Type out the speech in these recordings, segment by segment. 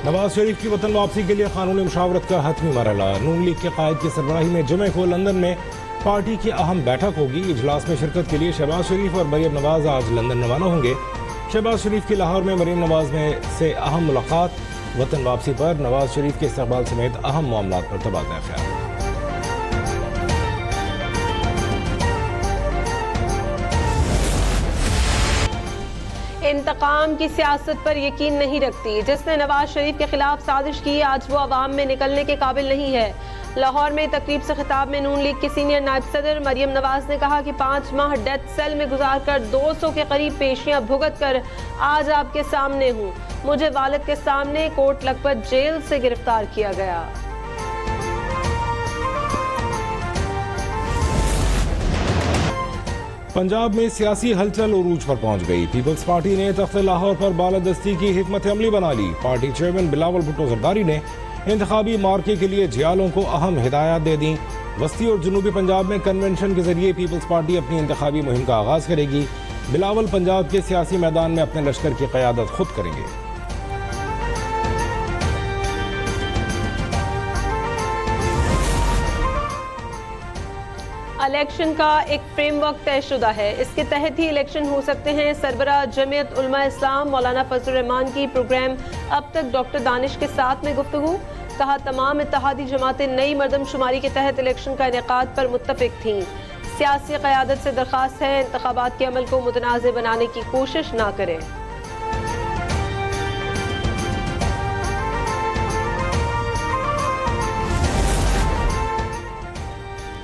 नवाज शरीफ की वतन वापसी के लिए कानूनी मुशावरत का हतमी मरहला। नून लीग के कायद की सरबराही में जुमे को लंदन में पार्टी की अहम बैठक होगी। इजलास में शिरकत के लिए शहबाज शरीफ और मरीम नवाज आज लंदन रवाना होंगे। शहबाज शरीफ की लाहौर में मरीम नवाज में से अहम मुलाकात। वतन वापसी पर नवाज शरीफ के इस्तकबाल समेत अहम मामलात पर तबादला ख्याल। इंतकाम की सियासत पर यकीन नहीं रखती। जिसने नवाज शरीफ के खिलाफ साजिश की आज वो अवाम में निकलने के काबिल नहीं है। लाहौर में तकरीब से खिताब में नून लीग की सीनियर नायब सदर मरीम नवाज ने कहा कि 5 माह डेथ सेल में गुजारकर 200 के करीब पेशियां भुगत कर आज आपके सामने हूँ। मुझे वालिद के सामने कोट लखपत जेल से गिरफ्तार किया गया। पंजाब में सियासी हलचल उरूज पर पहुंच गई। पीपल्स पार्टी ने तख्त लाहौर पर बालादस्ती की हिकमत अमली बना ली। पार्टी चेयरमैन बिलावल भुट्टो जरदारी ने इंतखाबी मार्के के लिए जियालों को अहम हिदायत दे दी। वस्ती और जनूबी पंजाब में कन्वेंशन के जरिए पीपल्स पार्टी अपनी इंतखाबी मुहिम का आगाज करेगी। बिलावल पंजाब के सियासी मैदान में अपने लश्कर की क़यादत खुद करेंगे। इलेक्शन का एक फ्रेमवर्क तयशुदा है। इसके तहत ही इलेक्शन हो सकते हैं। सरबरा जमीयत उलमा इस्लाम मौलाना फजल रहमान की प्रोग्राम अब तक डॉक्टर दानिश के साथ में गुफ्तगू। कहा तमाम इत्तेहादी जमातें नई मरदमशुमारी के तहत इलेक्शन का इनेकाद पर मुत्तफिक थीं। सियासी क़यादत से दरख्वास्त है इंतखाबात के अमल को मुतनाज़ बनाने की कोशिश ना करें।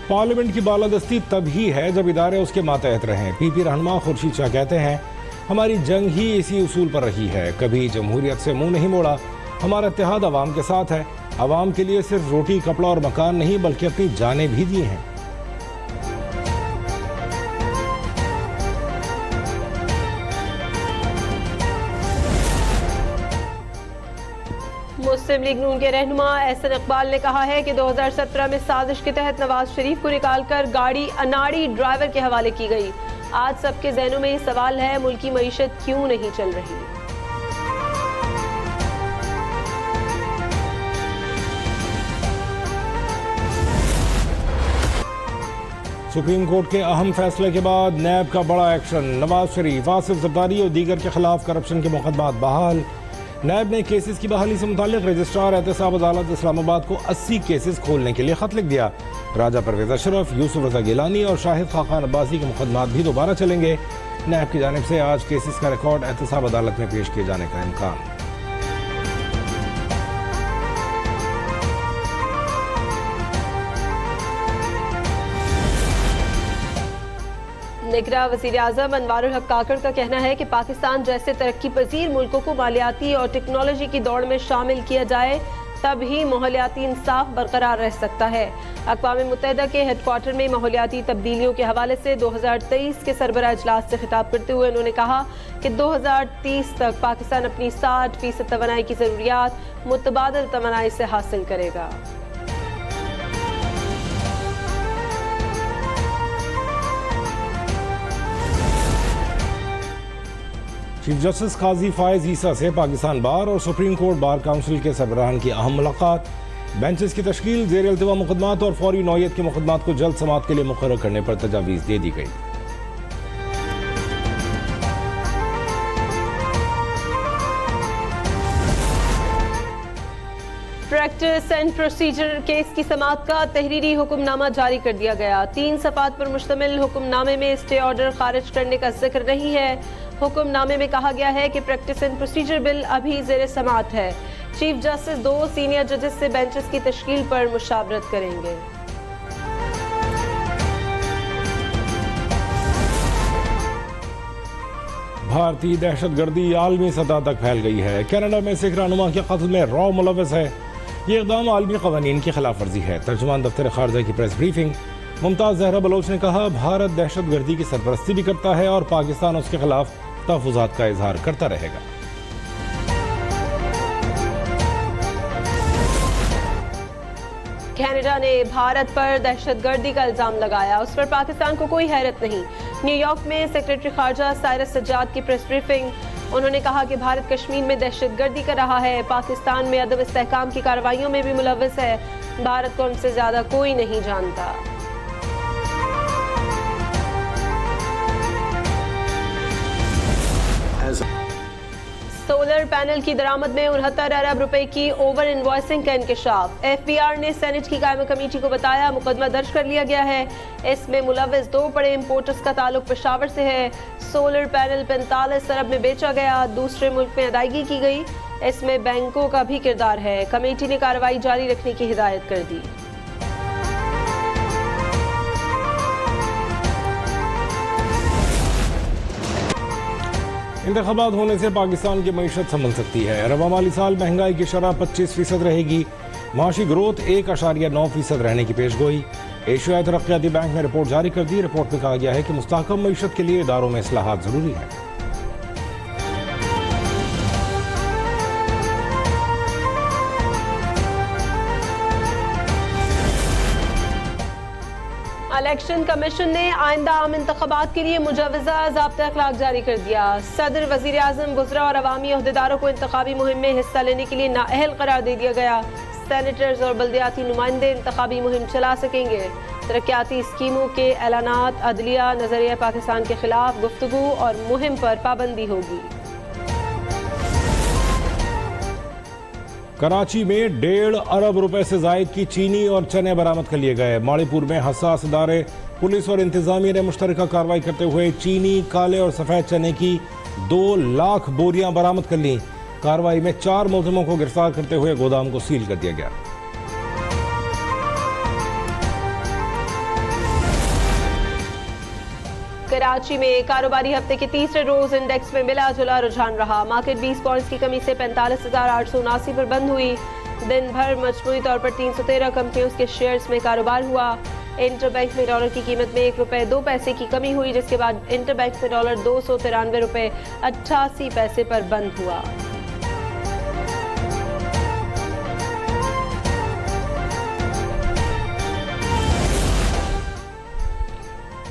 पार्लियामेंट की बालादस्ती तभी है जब इदारे उसके मातहत रहें। पीपी रहनुमा खुर्शीद शाह कहते हैं हमारी जंग ही इसी उसूल पर रही है। कभी जमहूरियत से मुंह नहीं मोड़ा। हमारा इत्तेहाद अवाम के साथ है। अवाम के लिए सिर्फ रोटी कपड़ा और मकान नहीं बल्कि अपनी जानें भी दी हैं। मुस्लिम लीग नून के रहनुमा एहसन इकबाल ने कहा है कि 2017 में साजिश के तहत नवाज शरीफ को निकालकर गाड़ी अनाड़ी ड्राइवर के हवाले की गई। आज सबके जहनों में ये सवाल है मुल्क की मईशत क्यों नहीं चल रही। सुप्रीम कोर्ट के अहम फैसले के बाद नैब का बड़ा एक्शन। नवाज शरीफ, आसिफ जरदारी और दीगर के खिलाफ करप्शन के मुकदमात बहाल। नैब ने केसेस की बहाली से मुतालिक रजिस्ट्रार एहतसाब अदालत इस्लामाबाद को 80 केसेस खोलने के लिए खत लिख दिया। राजा परवेज अशरफ, यूसुफ रजा गिलानी और शाहिद खाकान अब्बासी के मुकदमात भी दोबारा चलेंगे। नैब की जानिब से आज केसेस का रिकॉर्ड एहतसाब अदालत में पेश किए जाने का इम्कान। निगरां वज़ीर आज़म अनवारुल हक काकड़ का कहना है कि पाकिस्तान जैसे तरक्की पजीर मुल्कों को मालियाती और टेक्नोलॉजी की दौड़ में शामिल किया जाए तब ही माहौलियाती इंसाफ बरकरार रह सकता है। अक़वाम मुत्तहिदा के हेडक्वार्टर में माहौलियाती तब्दीलियों के हवाले से 2023 के सरबराह इजलास से खिताब करते हुए उन्होंने कहा कि 2030 तक पाकिस्तान अपनी 60% तवानाई की ज़रूरियात मुतबादल तवानाई से हासिल करेगा। चीफ जस्टिस काजी फायज ईसा से पाकिस्तान बार और सुप्रीम कोर्ट बार काउंसिल के सरबराहान की अहम मुलाकात। बेंचेस की तश्कील, ज़ेर इल्तिवा मुकदमात और फौरी नौयत के मुकदमात को जल्द समाअत के लिए मुकर्रर करने पर तजावीज़ दे दी गई। प्रैक्टिस एंड प्रोसीजर केस की समाअत का तहरीरी हुक्मनामा जारी कर दिया गया। 3 सफ़ात पर मुश्तमिल हुक्मनामे में स्टे ऑर्डर खारिज करने का जिक्र नहीं है। हुक्मनामे में कहा गया है कि प्रैक्टिस एंड प्रोसीजर बिल अभी ज़ेर समाअत है। चीफ जस्टिस 2 सीनियर जजेस से बेंचेस की तश्कील पर मुशावरत करेंगे। भारतीय दहशतगर्दी आलमी सतह तक फैल गई है। कनाडा में सिख रहनुमा के कत्ल में रॉ मुलव्वस है। ये इक़दाम आलमी क़वानीन की खिलाफ वर्जी है। तर्जुमान दफ्तर खारजा की प्रेस ब्रीफिंग मुमताज़ जहरा बलोच ने कहा भारत दहशतगर्दी की सरपरस्ती भी करता है और पाकिस्तान उसके खिलाफ तहफ़्फ़ुज़ात का इजहार करता रहेगा। कनाडा ने भारत पर दहशतगर्दी का इल्जाम लगाया। उस पर पाकिस्तान को कोई हैरत नहीं। न्यूयॉर्क में सेक्रेटरी खारजा साइरस सज्जाद की प्रेस ब्रीफिंग। उन्होंने कहा कि भारत कश्मीर में दहशतगर्दी कर रहा है, पाकिस्तान में अदम इस्तेहकाम की कार्रवाइयों में भी मुलव्वस है। भारत को हमसे ज्यादा कोई नहीं जानता। सोलर पैनल की दरामद में 69 अरब रुपए की ओवर इनवॉइसिंग का इंकशाफ। FBR ने सेनेट की कायम कमेटी को बताया, मुकदमा दर्ज कर लिया गया है। इसमें मुलव्वस 2 बड़े इंपोर्टर्स का ताल्लुक पेशावर से है। सोलर पैनल 45 अरब में बेचा गया, दूसरे मुल्क में अदायगी की गई। इसमें बैंकों का भी किरदार है। कमेटी ने कार्रवाई जारी रखने की हिदायत कर दी। इंतखाबात होने से पाकिस्तान की मईशत संभल सकती है। रवा माली साल महंगाई की शरह 25% रहेगी। माशी ग्रोथ 1.9% रहने की पेशगोई। एशियाई तरक्याती बैंक ने रिपोर्ट जारी कर दी। रिपोर्ट में कहा गया है कि मुस्तहकम मईशत के लिए इदारों में इस्लाहात जरूरी है। इलेक्शन कमीशन ने आइंदा आम इंतखाबात के लिए मुजवजा ज़ाब्ता अखलाक जारी कर दिया। सदर, वज़ीर आज़म, वुज़रा और अवामी अहदेदारों को इंतखाबी मुहिम में हिस्सा लेने के लिए नाअहल करार दे दिया गया। सेनेटर्स और बल्दियाती नुमाइंदे इंतखाबी मुहिम चला सकेंगे। तरक्याती स्कीमों के ऐलानात, अदलिया, नजरिया पाकिस्तान के खिलाफ गुफ्तगू और मुहिम पर पाबंदी होगी। कराची में 1.5 अरब रुपए से जायद की चीनी और चने बरामद कर लिए गए। माड़ीपुर में हसास इदारे, पुलिस और इंतजामिया ने मुश्तरका कार्रवाई करते हुए चीनी, काले और सफेद चने की 2 लाख बोरियां बरामद कर ली। कार्रवाई में 4 मुलजिमों को गिरफ्तार करते हुए गोदाम को सील कर दिया गया। कराची में कारोबारी हफ्ते के तीसरे रोज इंडेक्स में मिला जुला रुझान रहा। मार्केट 20 पॉइंट्स की कमी से 45,879 पर बंद हुई। दिन भर मजमूई तौर पर 313 कंपनियों के शेयर्स में कारोबार हुआ। इंटरबैंक में डॉलर की कीमत में 1 रुपए 2 पैसे की कमी हुई, जिसके बाद इंटरबैंक में डॉलर 293 रुपए 88 पैसे पर बंद हुआ।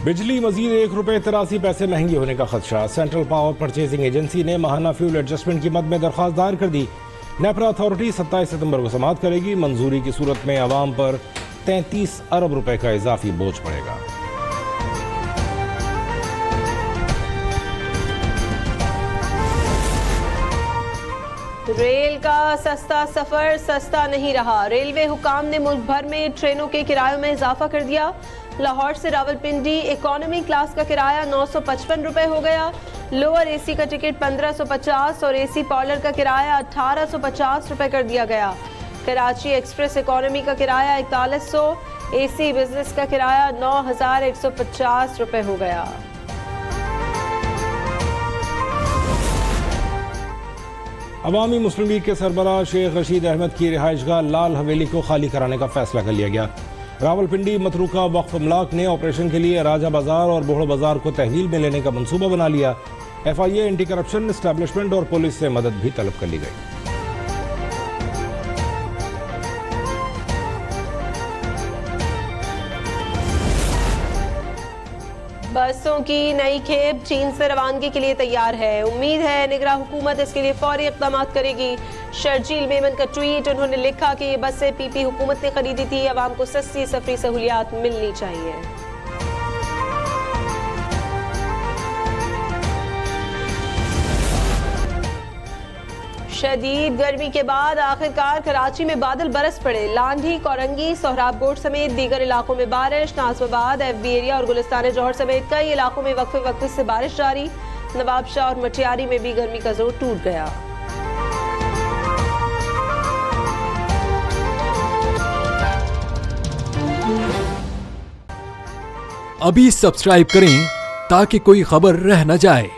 बिजली मजीद 1 रुपए 83 पैसे महंगी होने का खदशा। सेंट्रल पावर परचेजिंग एजेंसी ने माहाना फ्यूल एडजस्टमेंट की मद में दरख्वास्त दायर कर दी। नेपरा अथॉरिटी 27 सितंबर को समाअत करेगी। मंजूरी की सूरत में आवाम पर 33 अरब रुपए का इजाफी बोझ पड़ेगा। रेल का सस्ता सफर सस्ता नहीं रहा। रेलवे हुकाम ने मुल्क भर में ट्रेनों के किरायों में इजाफा कर दिया। लाहौर से रावलपिंडी इकोनॉमी क्लास का किराया 955 रुपए हो गया। लोअर एसी का टिकट 1550 और एसी पार्लर का किराया 1850 रुपए कर दिया गया। कराची एक्सप्रेस इकोनॉमी का किराया 4100, एसी बिजनेस का किराया 9150 रुपए हो गया। अवामी मुस्लिम लीग के सरबराह शेख रशीद अहमद की रिहाइशगाह लाल हवेली को खाली कराने का फैसला कर लिया गया। रावलपिंडी मतरूका वक्फ अमलाक ने ऑपरेशन के लिए राजा बाजार और बोहड़ बाजार को तहवील में लेने का मंसूबा बना लिया। FIA, एंटी करप्शन एस्टैब्लिशमेंट और पुलिस से मदद भी तलब कर ली गई। बसों की नई खेप चीन से रवानगी के लिए तैयार है। उम्मीद है निगरां हुकूमत इसके लिए फौरी इक़दाम करेगी। शर्जील मेमन का ट्वीट, उन्होंने लिखा कि ये बसें PP हुकूमत ने खरीदी थी, आवाम को सस्ती सफरी सहूलियात मिलनी चाहिए। शदीद गर्मी के बाद आखिरकार कराची में बादल बरस पड़े। लांढी, कोरंगी, सोहराबकोट समेत दीगर इलाकों में बारिश। नाजमाबाद, FB एरिया और गुलिस्तान जौहर समेत कई इलाकों में वक्फे वक्फे से बारिश जारी। नवाबशाह और मटियारी में भी गर्मी का जोर टूट गया। अभी सब्सक्राइब करें ताकि कोई खबर रह न जाए।